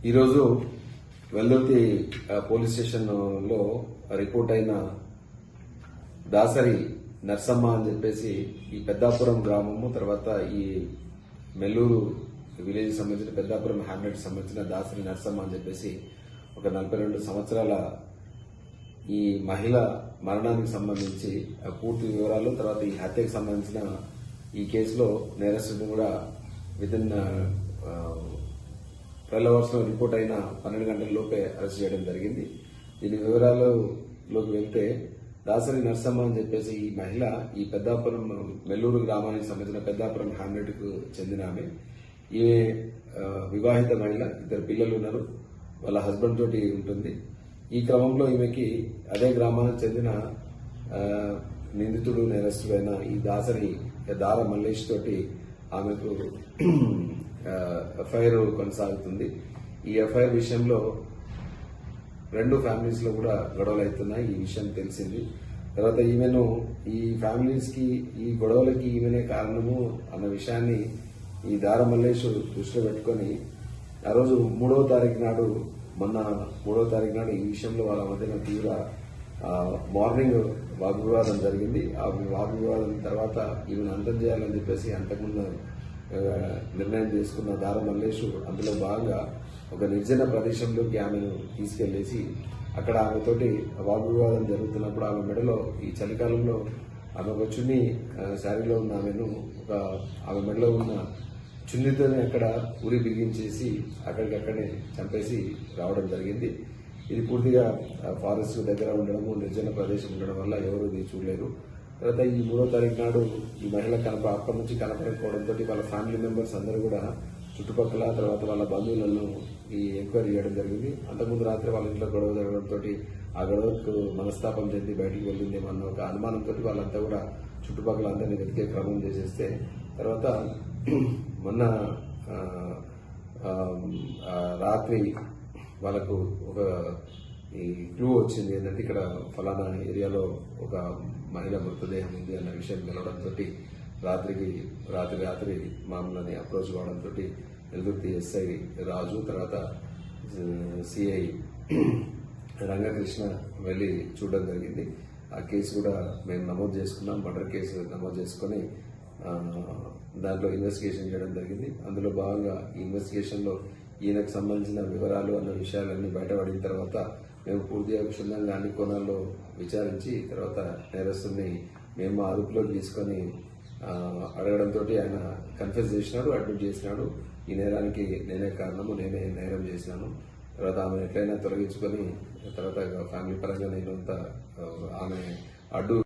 ఈరోజు వెల్దుర్తి పోలీస్ స్టేషన్లో రిపోర్ట్ అయిన దాసరి నర్సమ్మ అని చెప్పేసి ఈ పెద్దాపురం గ్రామము, తర్వాత ఈ మెల్లూరు విలేజ్ సంబంధించిన పెద్దాపురం హ్యామ్లెట్ సంబంధించిన దాసరి నర్సమ్మ అని చెప్పేసి ఒక 42 సంవత్సరాల ఈ మహిళ మరణానికి సంబంధించి పూర్తి వివరాలు, తర్వాత ఈ హత్యకు సంబంధించిన ఈ కేసులో నేరస్తుడిని కూడా వితిన్ 12 అవర్స్ లో రిపోర్ట్ అయిన 12 గంటల లోపే అరెస్ట్ చేయడం జరిగింది. దీని వివరాలలోకి వెళ్తే దాసరి నర్సమ్మ అని చెప్పేసి ఈ మహిళ ఈ పెద్దాపురం మెల్లూరు గ్రామానికి సంబంధించిన పెద్దాపురం హ్యామ్లెట్ కు చెందిన ఆమె. ఈమె వివాహిత మహిళ, 2 పిల్లలు ఉన్నారు, వాళ్ళ హస్బెండ్ తోటి ఉంటుంది. ఈ క్రమంలో ఈమెకి అదే గ్రామానికి చెందిన నిందితుడు నేరస్తుడైన ఈ దార మల్లేష్ తోటి ఆమెకు ఎఫ్ఐఆర్ కొనసాగుతుంది. ఈ ఎఫ్ఐఆర్ విషయంలో 2 ఫ్యామిలీస్ లో కూడా గొడవలు అవుతున్నాయి. ఈ విషయం తెలిసింది. తర్వాత ఈమెను ఈ ఫ్యామిలీస్ కి ఈ గొడవలకి ఈమెనే కారణము అన్న విషయాన్ని ఈ దార మల్లేష్ దృష్టిలో పెట్టుకుని ఆ రోజు 3వ తారీఖు నాడు ఈ విషయంలో వాళ్ళ మధ్యన తీవ్ర మార్నింగ్ వాగ్వివాదం జరిగింది. ఆ వాగ్వివాదం తర్వాత ఈమెను అంతం చేయాలని చెప్పేసి అంతకుముందు నిర్ణయం చేసుకున్న దార మల్లేష్ అందులో భాగంగా ఒక నిర్జన ప్రదేశంలోకి ఆమెను తీసుకెళ్లేసి అక్కడ ఆమెతోటి వాగ్వివాదం జరుగుతున్నప్పుడు ఆమె మెడలో ఈ చలికాలంలో ఆమె ఒక చున్ని శారీలో ఉన్న ఆమె మెడలో ఉన్న చున్నితోనే అక్కడ ఉరి బిగించేసి అక్కడికక్కడే చంపేసి రావడం జరిగింది. ఇది పూర్తిగా ఫారెస్ట్ దగ్గర ఉండడము, నిర్జన ప్రదేశం ఉండడం వల్ల ఎవరు ఇది చూడలేరు. తర్వాత ఈ 3వ తారీఖు నాడు ఈ మహిళ అప్పటి నుంచి కనపడకపోవడంతో వాళ్ళ ఫ్యామిలీ మెంబర్స్ అందరూ కూడా చుట్టుపక్కల, తర్వాత వాళ్ళ బంధువులను ఈ ఎంక్వైరీ చేయడం జరిగింది. అంతకుముందు రాత్రి వాళ్ళ ఇంట్లో గొడవ జరగడంతో ఆ గొడవకు మనస్తాపం చెంది బయటికి వెళ్ళిందేమో అన్న ఒక అనుమానంతో వాళ్ళంతా కూడా చుట్టుపక్కల అందరినీ వెతికే క్రమం చేసేస్తే తర్వాత మొన్న రాత్రి వాళ్ళకు ఒక ఈ క్లూ వచ్చింది. ఏంటంటే ఇక్కడ ఫలానా ఏరియాలో ఒక మహిళ మృతదేహం ఉంది అన్న విషయం తెలవడంతో రాత్రి మామూలని అప్రోచ్ కావడంతో వెల్దుర్తి ఎస్ఐ రాజు, తర్వాత సిఐ రంగకృష్ణ వెళ్లి చూడడం జరిగింది. ఆ కేసు కూడా మేము నమోదు చేసుకున్నాం. మర్డర్ కేసు నమోదు చేసుకుని దాంట్లో ఇన్వెస్టిగేషన్ చేయడం జరిగింది. అందులో భాగంగా ఈ ఇన్వెస్టిగేషన్ లో ఈయనకు సంబంధించిన వివరాలు అన్న విషయాలన్నీ బయటపడిన తర్వాత మేము పూర్తిగా క్షుణ్ణంగా అన్ని కోణాల్లో విచారించి తర్వాత నేరస్తుని మేము అదుపులోకి తీసుకొని అడగడంతో ఆయన కన్ఫెస్ చేసినాడు, అడ్మిట్ చేసినాడు. ఈ నేరానికి నేనే కారణము, నేనే నేరం చేసినాను. తర్వాత ఆమె ఎట్లయినా తొలగించుకొని తర్వాత ఫ్యామిలీ పరంగా నేనంతా ఆమె అడ్డు